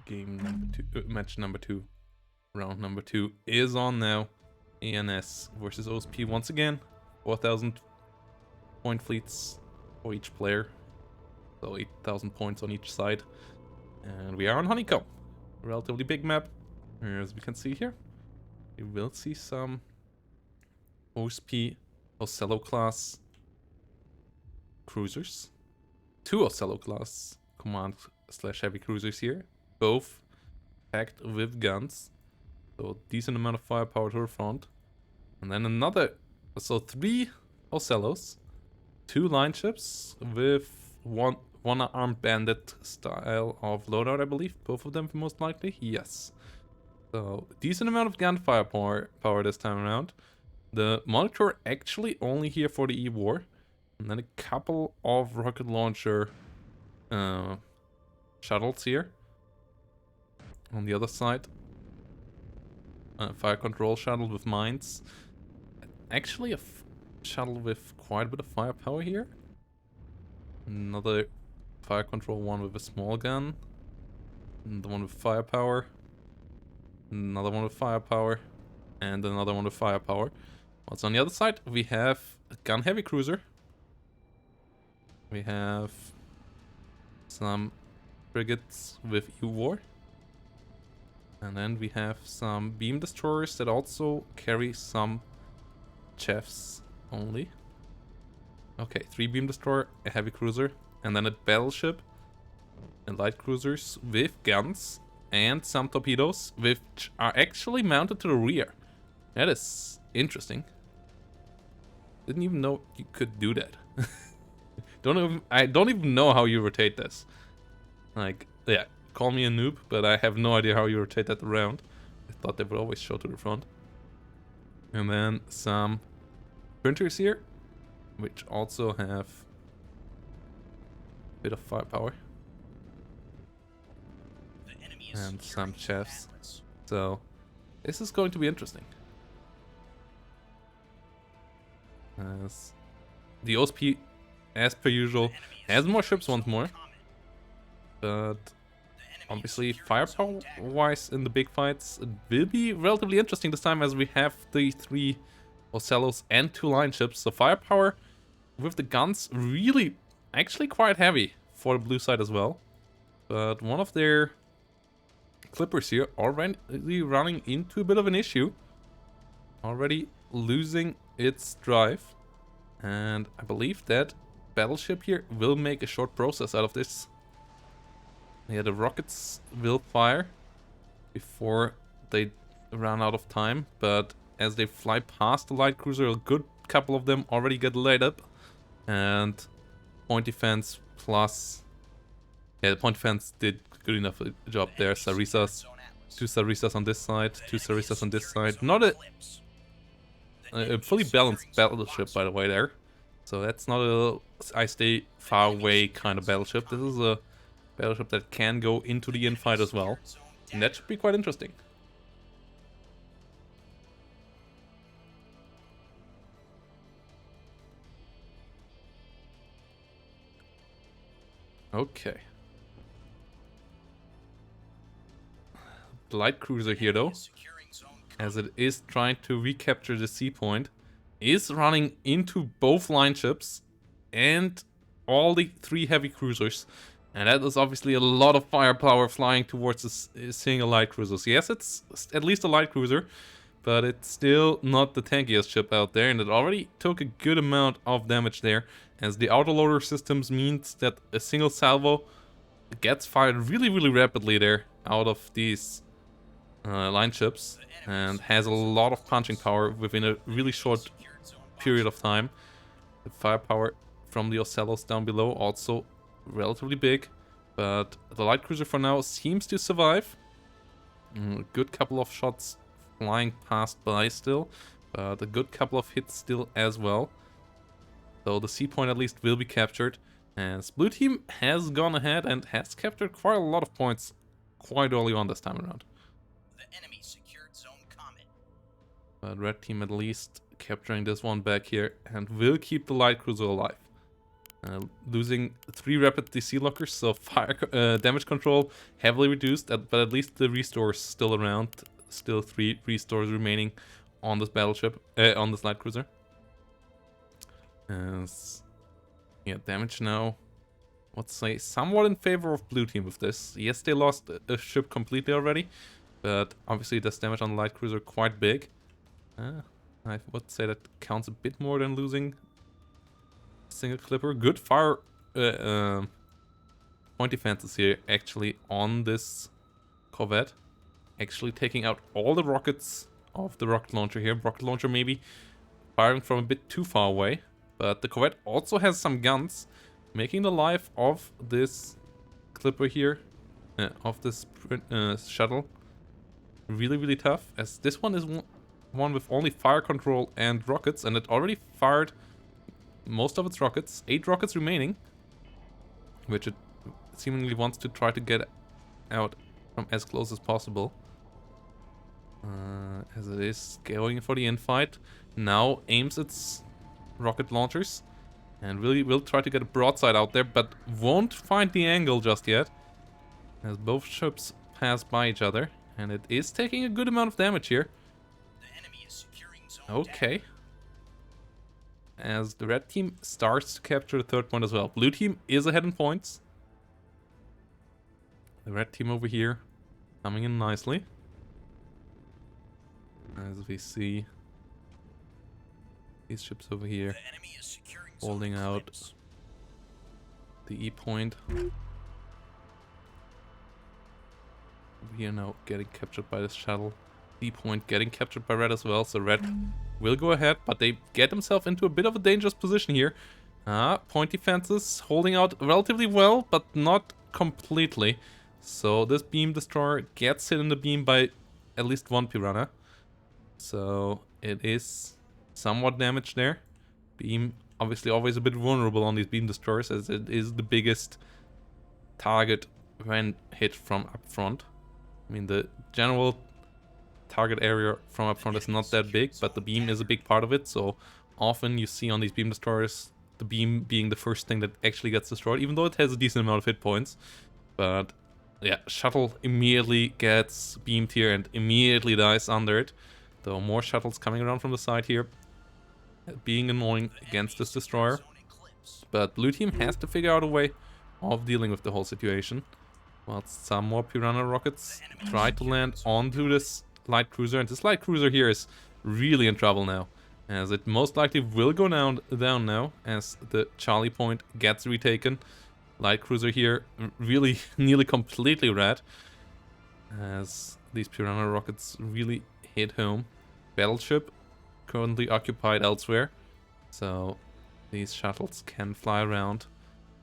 Game number 2, match number 2, round number 2 is on now. ANS versus OSP once again. 4,000 point fleets for each player, so 8,000 points on each side. And we are on Honeycomb, a relatively big map. As we can see here, you will see some OSP Ocello class cruisers. 2 Ocello class command/heavy cruisers here, both packed with guns, so decent amount of firepower to the front. And then so 3 Ocellos, 2 line ships with one armed bandit style of loadout, I believe. Both of them most likely, yes. So decent amount of gunfire power this time around. The monitor actually only here for the E-War. And then a couple of rocket launcher shuttles here. On the other side, fire control shuttle with mines. Actually a shuttle with quite a bit of firepower here. Another fire control one with a small gun. Another one with firepower. Another one with firepower. And another one with firepower. What's on the other side? We have a gun heavy cruiser. We have some frigates with U-War. And then we have some beam destroyers that also carry some chefs only. Okay, 3 beam destroyer, a heavy cruiser, and then a battleship, and light cruisers with guns, and some torpedoes, which are actually mounted to the rear. That is interesting. Didn't even know you could do that. I don't even know how you rotate this. Like, yeah, call me a noob, but I have no idea how you rotate that around. I thought they would always show to the front. And then some printers here, which also have a bit of firepower. And some chefs. So, this is going to be interesting. As the OSP, as per usual, has more ships once more. But obviously, firepower-wise in the big fights, it will be relatively interesting this time as we have the 3 Ocellos and 2 line ships. So firepower with the guns really actually quite heavy for the blue side as well. But one of their clippers here already running into a bit of an issue. Already losing its drive. And I believe that battleship here will make a short process out of this. Yeah, the rockets will fire before they run out of time, but as they fly past the light cruiser, a good couple of them already get laid up. And point defense plus... yeah, the point defense did good enough a job there. Sarisas, 2 Sarisas on this side, 2 Sarisas on this side. Not a fully balanced battleship, by the way, there. So that's not a I stay far away kind of battleship. This is a battleship that can go into the infight as well. And that should be quite interesting. Okay. The light cruiser here though, as it is trying to recapture the sea point, is running into both line ships and all the 3 heavy cruisers. And that is obviously a lot of firepower flying towards a single light cruiser. So yes, it's at least a light cruiser, but it's still not the tankiest ship out there. And it already took a good amount of damage there, as the autoloader systems means that a single salvo gets fired really, really rapidly there out of these line ships. And has a lot of punching power within a really short period of time. The firepower from the Ocellos down below also relatively big, but the light cruiser for now seems to survive. A good couple of shots flying past by still, but a good couple of hits still as well. So the sea point at least will be captured, as blue team has gone ahead and has captured quite a lot of points quite early on this time around. The enemy secured zone Comet. But red team at least capturing this one back here and will keep the light cruiser alive. Losing 3 rapid DC lockers, so fire damage control heavily reduced, but at least the restores still around. Still 3 restores remaining on this battleship, on this light cruiser. Yeah, damage now, let's say, somewhat in favor of blue team with this. Yes, they lost a ship completely already, but obviously this damage on the light cruiser quite big. I would say that counts a bit more than losing a single clipper. Good fire point defenses here actually on this corvette. Actually taking out all the rockets of the rocket launcher here. Rocket launcher maybe firing from a bit too far away. But the corvette also has some guns, making the life of this clipper here, of this shuttle, really, really tough. As this one is one with only fire control and rockets, and it already fired most of its rockets. 8 rockets remaining, which it seemingly wants to try to get out from as close as possible. As it is going for the infight, now aims its rocket launchers and really will try to get a broadside out there, but won't find the angle just yet, as both ships pass by each other, and it is taking a good amount of damage here. The enemy is securing zone Okay. As the red team starts to capture the 3rd point as well. Blue team is ahead in points. The red team over here coming in nicely. As we see these ships over here The enemy is securing zone holding out eclipse. the E point. Over here now getting captured by this shuttle. D point getting captured by red as well, so red will go ahead, but they get themselves into a bit of a dangerous position here. Point defenses holding out relatively well, but not completely. So this beam destroyer gets hit in the beam by at least 1 piranha. So it is somewhat damaged there. Beam obviously always a bit vulnerable on these beam destroyers, as it is the biggest target when hit from up front. I mean, the general target area from up front is not that big, but the beam is a big part of it, so often you see on these beam destroyers the beam being the first thing that actually gets destroyed, even though it has a decent amount of hit points. But yeah, shuttle immediately gets beamed here and immediately dies under it. Though more shuttles coming around from the side here, being annoying against this destroyer. But blue team has to figure out a way of dealing with the whole situation. Whilst some more piranha rockets try to land onto this light cruiser, and this light cruiser here is really in trouble now, as it most likely will go down now as the Charlie point gets retaken. Light cruiser here really nearly completely red, as these piranha rockets really hit home. Battleship currently occupied elsewhere, so these shuttles can fly around,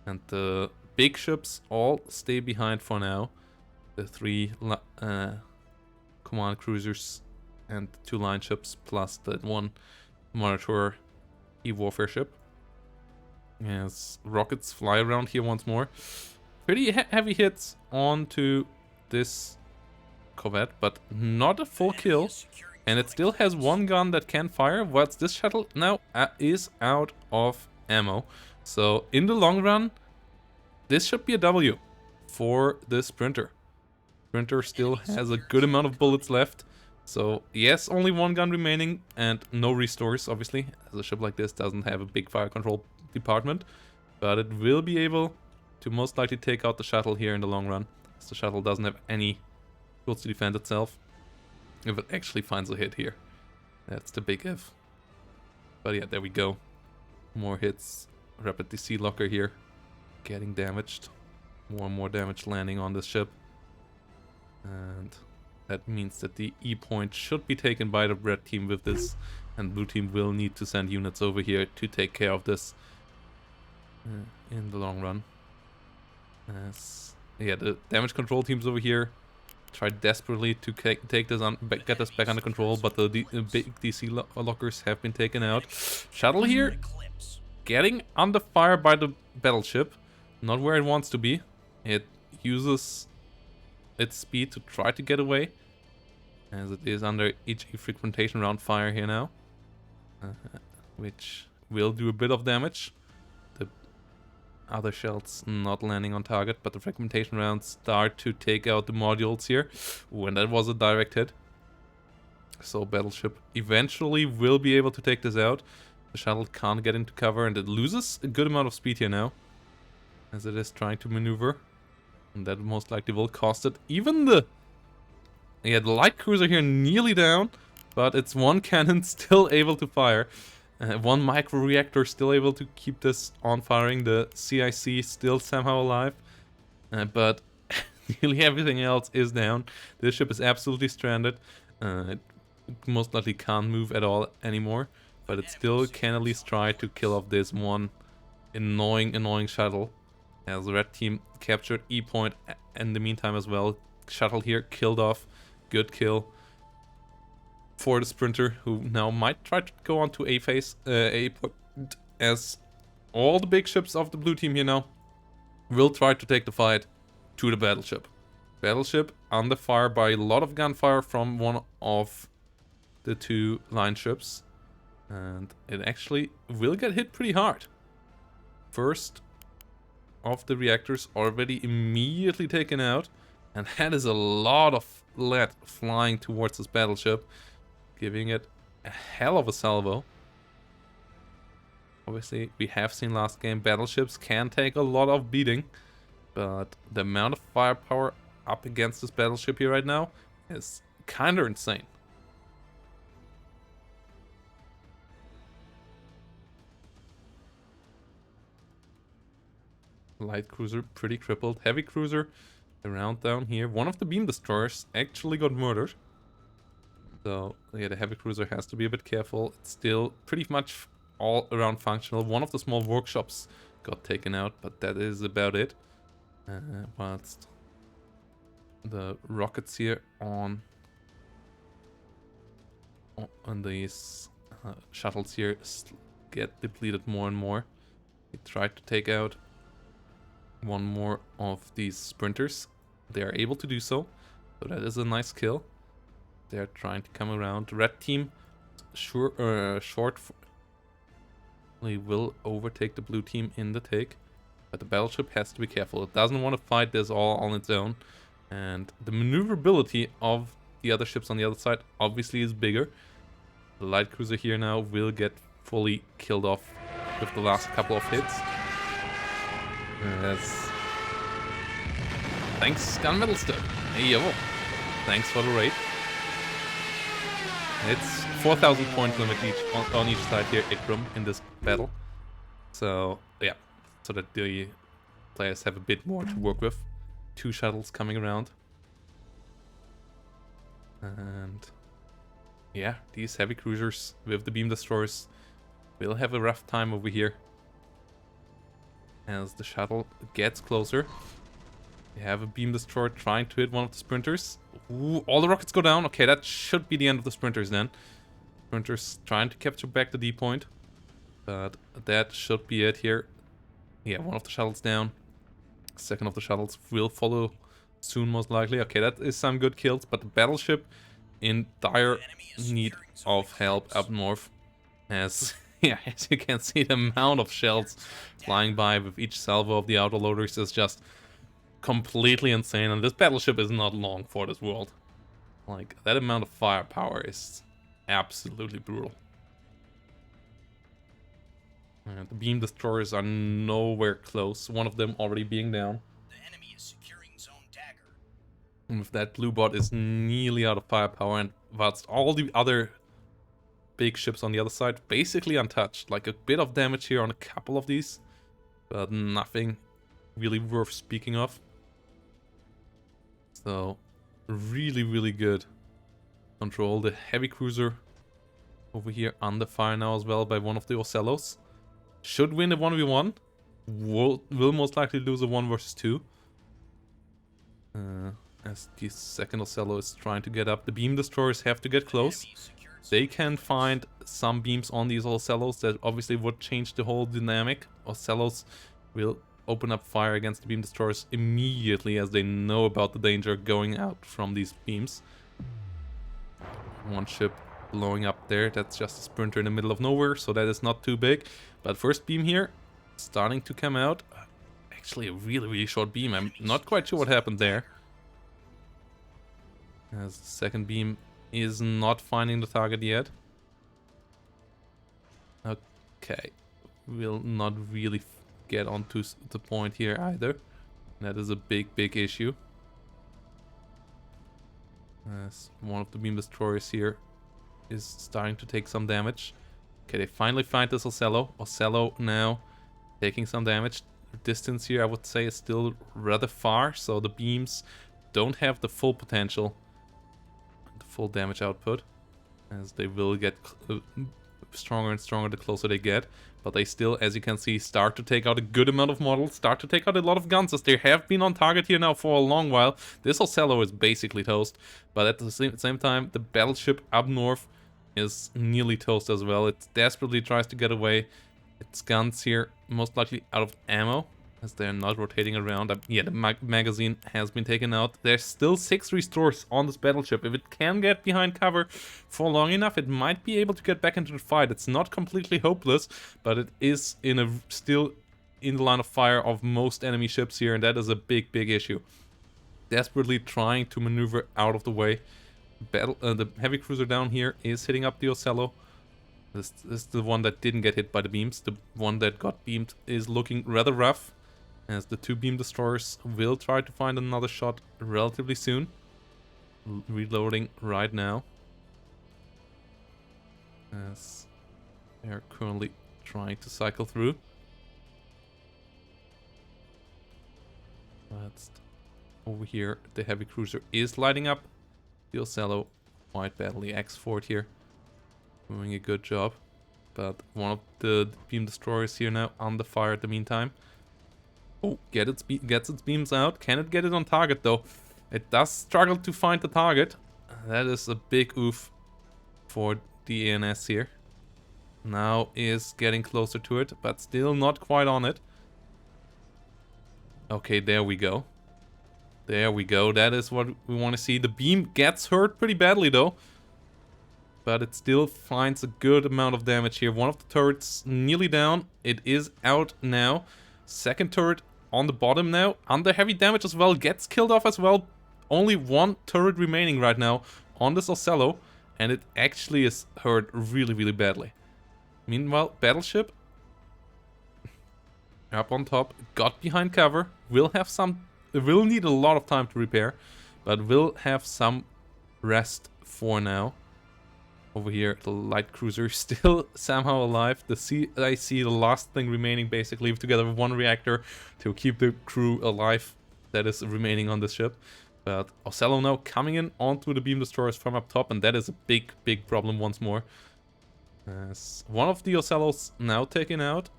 and the big ships all stay behind for now. The 3 command cruisers and 2 line ships, plus the 1 monitor warfare ship. As rockets fly around here once more. Pretty heavy hits onto this corvette, but not a full kill. And it still has 1 gun that can fire, whilst this shuttle now is out of ammo. So in the long run, this should be a W for the Sprinter. Sprinter still has a good amount of bullets left. So yes, only 1 gun remaining and no restores, obviously, as a ship like this doesn't have a big fire control department. But it will be able to most likely take out the shuttle here in the long run, as the shuttle doesn't have any tools to defend itself. If it actually finds a hit here. That's the big if. But yeah, there we go. More hits. Rapid DC locker here. Getting damaged. More and more damage landing on this ship. And that means that the E point should be taken by the red team with this. And blue team will need to send units over here to take care of this in the long run. Yeah, the damage control teams over here tried desperately to take this get this back under control, but the big DC lockers have been taken out. Shuttle here getting under fire by the battleship, not where it wants to be. It uses its speed to try to get away, as it is under each fragmentation round fire here now, which will do a bit of damage. The Other shells not landing on target, but the fragmentation rounds start to take out the modules here. When that was a direct hit. So Battleship eventually will be able to take this out. The shuttle can't get into cover and it loses a good amount of speed here now, as it is trying to maneuver. And that most likely will cost it. Even the light cruiser here nearly down, but it's one cannon still able to fire. One micro reactor still able to keep this on firing. The CIC still somehow alive. But nearly everything else is down. This ship is absolutely stranded. It most likely can't move at all anymore. But it still can at least try to kill off this one annoying shuttle. As the red team captured E point in the meantime as well. Shuttle here killed off. Good kill for the sprinter, who now might try to go on to A phase, A point, as all the big ships of the blue team here now will try to take the fight to the battleship. Battleship under fire by a lot of gunfire from one of the two line ships, and it actually will get hit pretty hard. First of the reactors already immediately taken out, and that is a lot of lead flying towards this battleship, giving it a hell of a salvo. Obviously, we have seen last game battleships can take a lot of beating, but the amount of firepower up against this battleship here right now is kinda insane. Light cruiser pretty crippled. Heavy cruiser around down here. One of the beam destroyers actually got murdered. So yeah, the heavy cruiser has to be a bit careful. It's still pretty much all around functional. One of the small workshops got taken out, but that is about it. Whilst the rockets here on these shuttles here get depleted more and more. We tried to take out one more of these sprinters. They are able to do so, so that is a nice kill. They're trying to come around. Red team short we will overtake the blue team in the take, but the battleship has to be careful. It doesn't want to fight this all on its own, and the maneuverability of the other ships on the other side obviously is bigger. The light cruiser here now will get fully killed off with the last couple of hits. Yes. Thanks, gunmetal stuff. Hey, yo. Thanks for the raid. It's 4,000 point limit on each side here, Ikram, in this battle. So, yeah. So that the players have a bit more to work with. Two shuttles coming around. And yeah, these heavy cruisers with the beam destroyers will have a rough time over here. As the shuttle gets closer. We have a beam destroyer trying to hit one of the sprinters. Ooh, all the rockets go down. Okay, that should be the end of the sprinters then. Sprinters trying to capture back the D point. But that should be it here. Yeah, one of the shuttles down. Second of the shuttles will follow soon, most likely. Okay, that is some good kills, but the battleship in dire need of help up north. As, yeah, as you can see, the amount of shells flying by with each salvo of the autoloaders is just completely insane, and this battleship is not long for this world. Like, that amount of firepower is absolutely brutal. And the beam destroyers are nowhere close, one of them already being down. The enemy is securing zone dagger. And with that, blue bot is nearly out of firepower, and whilst all the other big ships on the other side basically untouched. Like a bit of damage here on a couple of these, but nothing really worth speaking of. So really, really good control. The heavy cruiser over here under fire now as well by one of the Ocellos. Should win a 1v1. Will most likely lose a 1 versus 2. As the second Ocello is trying to get up. The beam destroyers have to get close. They can find some beams on these Ocellos that obviously would change the whole dynamic. Ocellos will open up fire against the beam destroyers immediately as they know about the danger going out from these beams. One ship blowing up there. That's just a sprinter in the middle of nowhere, so that is not too big. But first beam here, starting to come out. actually a really short beam. I'm not quite sure what happened there. As the second beam is not finding the target yet. Okay. Will not really get onto the point here either. That is a big issue. As one of the beam destroyers here is starting to take some damage. Okay, they finally find this Ocello. Ocello now taking some damage. The distance here, I would say, is still rather far, so the beams don't have the full potential, the full damage output, as they will get stronger and stronger the closer they get. But they still, as you can see, start to take out a good amount of models, start to take out a lot of guns, as they have been on target here now for a long while. This Ocello is basically toast, but at the same time, the battleship up north is nearly toast as well. It desperately tries to get away. Its guns here most likely out of ammo, as they're not rotating around. Yeah, the magazine has been taken out. There's still 6 restores on this battleship. If it can get behind cover for long enough, it might be able to get back into the fight. It's not completely hopeless, but it is still in the line of fire of most enemy ships here, and that is a big issue. Desperately trying to maneuver out of the way. The heavy cruiser down here is hitting up the Ocello. This is the one that didn't get hit by the beams. The one that got beamed is looking rather rough, as the 2 beam destroyers will try to find another shot relatively soon. Reloading right now, as they're currently trying to cycle through. But over here, the heavy cruiser is lighting up the Ocello quite badly. X-Fort here doing a good job, but one of the beam destroyers here now under fire at the meantime. Oh, gets its beams out. Can it get it on target though? It does struggle to find the target. That is a big oof for the ANS here. Now is getting closer to it, but still not quite on it. Okay, there we go. There we go. That is what we want to see. The beam gets hurt pretty badly though, but it still finds a good amount of damage here. One of the turrets nearly down. It is out now. Second turret on the bottom now, under heavy damage as well, gets killed off as well. Only 1 turret remaining right now on this Ocello, and it actually is hurt really badly. Meanwhile, battleship up on top, got behind cover, will need a lot of time to repair, but will have some rest for now. Over here, the light cruiser still somehow alive. I see the last thing remaining, basically, together with 1 reactor to keep the crew alive that is remaining on this ship. But Ocello now coming in onto the beam destroyers from up top, and that is a big problem once more. As one of the Ocellos now taken out.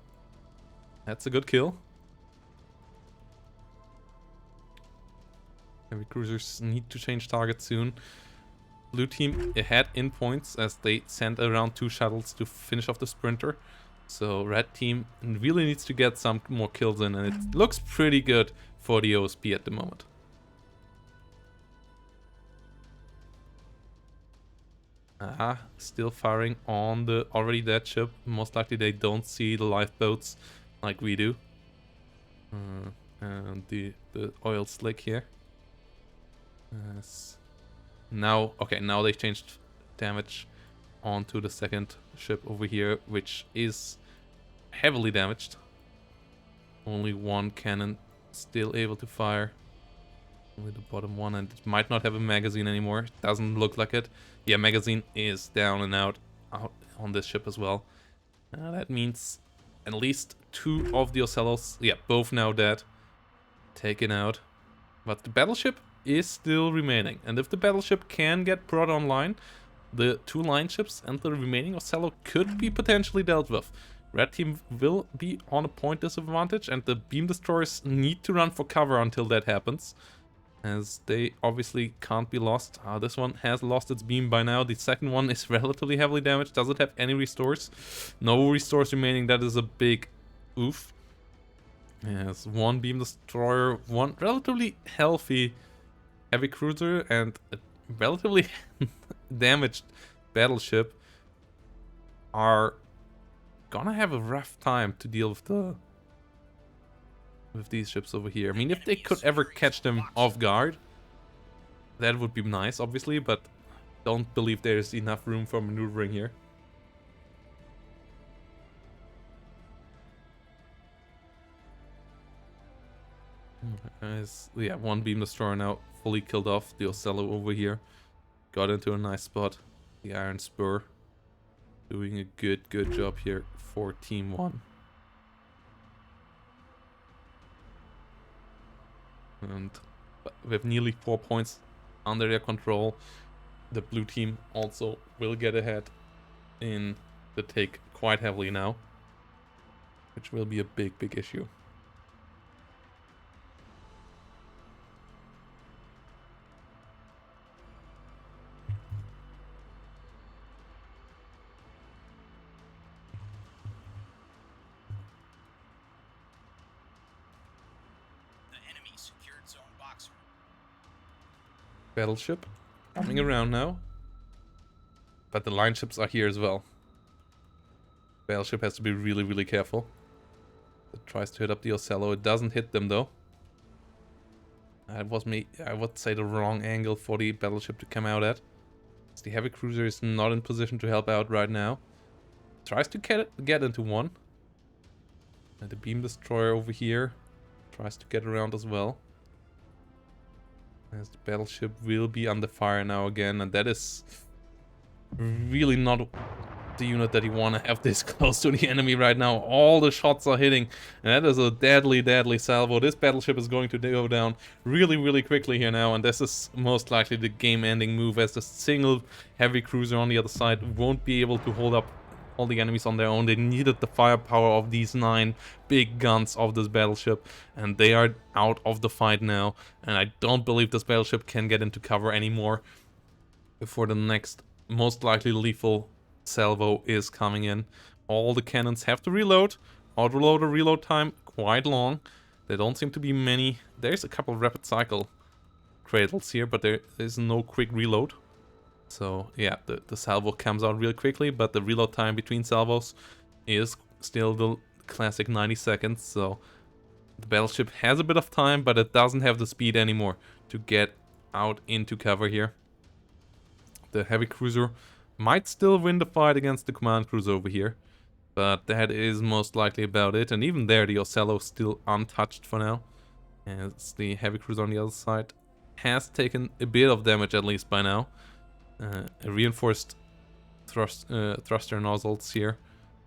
That's a good kill. Heavy cruisers need to change target soon. Blue team ahead in points as they send around 2 shuttles to finish off the sprinter. So red team really needs to get some more kills in, and it looks pretty good for the OSP at the moment. Still firing on the already dead ship. Most likely they don't see the lifeboats like we do. And the oil slick here. Now they've changed damage onto the second ship over here, which is heavily damaged. Only 1 cannon still able to fire. Only the bottom one, and it might not have a magazine anymore. Doesn't look like it. Yeah, magazine is down and out on this ship as well. That means at least 2 of the Ocellos, yeah, both now dead, taken out. But the battleship is still remaining, and if the battleship can get brought online, the 2 line ships and the remaining Ocello could be potentially dealt with. Red team will be on a point disadvantage, and the beam destroyers need to run for cover until that happens, as they obviously can't be lost. This one has lost its beam by now. The second one is relatively heavily damaged. Does it have any restores? No restores remaining. That is a big oof. Yes, 1 beam destroyer, 1 relatively healthy heavy cruiser, and a relatively damaged battleship are gonna have a rough time to deal with with these ships over here. I mean, if they could ever catch them off guard, that would be nice, obviously, but don't believe there's enough room for maneuvering here. Yeah, one beam destroyer now fully killed off. The Ocello over here got into a nice spot. The Iron Spur doing a good job here for Team 1. And with nearly 4 points under their control, the blue team also will get ahead in the take quite heavily now, which will be a big issue. The enemy secured zone boxer. Battleship coming around now. But the line ships are here as well. Battleship has to be really careful. It tries to hit up the Ocello. It doesn't hit them though. That was I would say the wrong angle for the battleship to come out at. The heavy cruiser is not in position to help out right now. Tries to get into one. And the beam destroyer over here tries to get around as well. As the battleship will be under fire now again, and that is really not the unit that you want to have this close to the enemy right now. All the shots are hitting, and that is a deadly salvo. This battleship is going to go down really quickly here now, and this is most likely the game-ending move, as the single heavy cruiser on the other side won't be able to hold up all the enemies on their own. They needed the firepower of these 9 big guns of this battleship, and they are out of the fight now, and I don't believe this battleship can get into cover anymore before the next most likely lethal salvo is coming in. All the cannons have to reload. Autoloader reload time quite long. There don't seem to be many. There's a couple of rapid cycle cradles here, but there is no quick reload. So yeah, the salvo comes out real quickly, but the reload time between salvos is still the classic 90 seconds. So the battleship has a bit of time, but it doesn't have the speed anymore to get out into cover here. The heavy cruiser might still win the fight against the command cruiser over here, but that is most likely about it. And even there, the Ocello is still untouched for now, as the heavy cruiser on the other side has taken a bit of damage at least by now. A reinforced thruster nozzles here,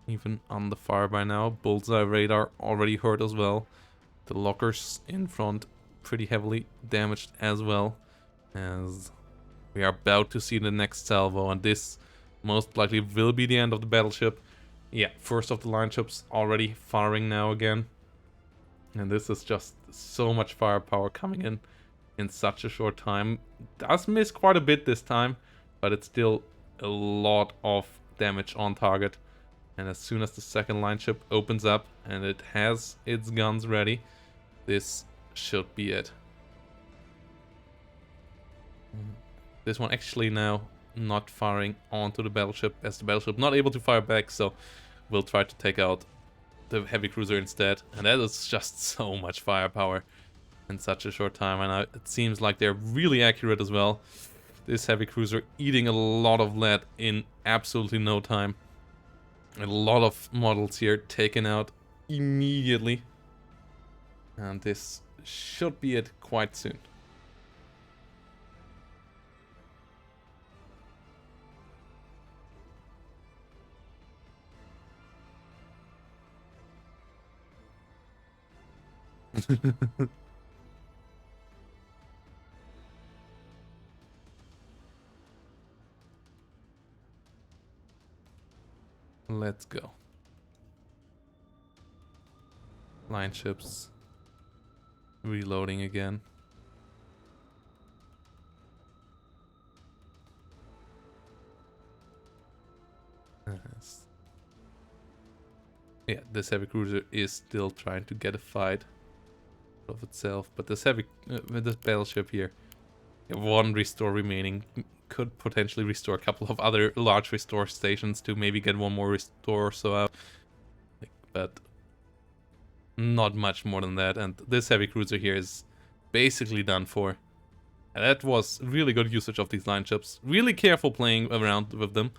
even on the fire by now. Bullseye radar already hurt as well. The lockers in front pretty heavily damaged as well, as we are about to see the next salvo, and this most likely will be the end of the battleship. Yeah, first of the line ships already firing now again. And this is just so much firepower coming in such a short time. Does miss quite a bit this time, but it's still a lot of damage on target. And as soon as the second line ship opens up and it has its guns ready, this should be it. This one actually now not firing onto the battleship, as the battleship not able to fire back, so we'll try to take out the heavy cruiser instead. And that is just so much firepower in such a short time, and it seems like they're really accurate as well. This heavy cruiser eating a lot of lead in absolutely no time. A lot of models here taken out immediately, and this should be it quite soon. Let's go. Line ships reloading again. Yes. Yeah, this heavy cruiser is still trying to get a fight of itself, but this with this battleship here, one restore remaining, could potentially restore a couple of other large restore stations to maybe get one more restore or so out. But not much more than that, and this heavy cruiser here is basically done for. And that was really good usage of these line ships. Really careful playing around with them,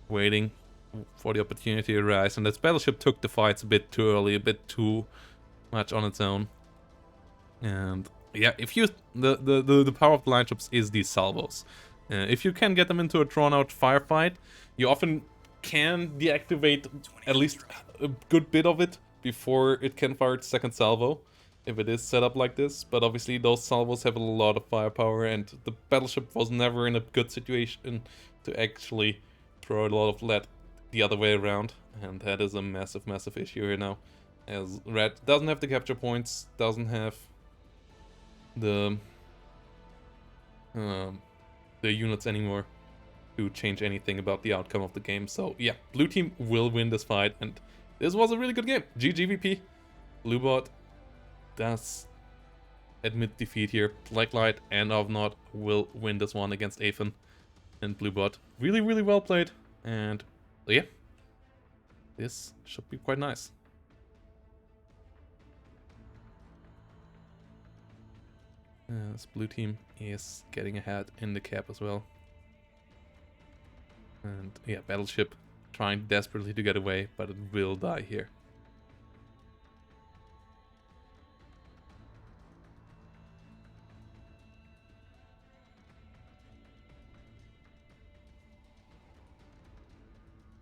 waiting for the opportunity to rise, and this battleship took the fights a bit too early, a bit too much on its own. And yeah, if you the power of the line ships is these salvos. If you can get them into a drawn out firefight, you often can deactivate at least a good bit of it before it can fire its second salvo, if it is set up like this. But obviously those salvos have a lot of firepower, and the battleship was never in a good situation to actually throw a lot of lead the other way around, and that is a massive issue here now, as Red doesn't have the capture points, doesn't have the units anymore to change anything about the outcome of the game. So yeah, blue team will win this fight, and this was a really good game. GGVP. Bluebot does admit defeat here. Blacklight and Ovnot will win this one against Aethan and Bluebot. Really well played, and yeah, this should be quite nice. This blue team is getting ahead in the cap as well. And yeah, battleship trying desperately to get away, but it will die here.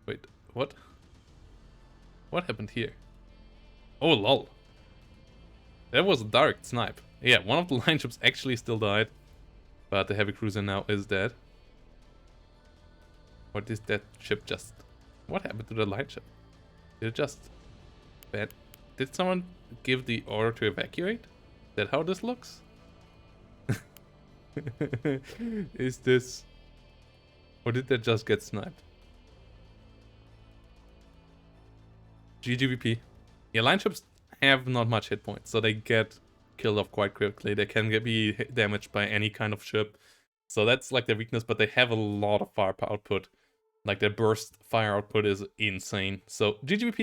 Wait, what? What happened here? Oh lol. That was a direct snipe. Yeah, one of the line ships actually still died, but the heavy cruiser now is dead. What is that ship just... What happened to the line ship? Did it just... Bad? Did someone give the order to evacuate? Is that how this looks? Is this... Or did that just get sniped? GGVP. Yeah, line ships have not much hit points, so they get killed off quite quickly. They can be damaged by any kind of ship. So that's like their weakness, but they have a lot of fire output. Like their burst fire output is insane. So GGVP,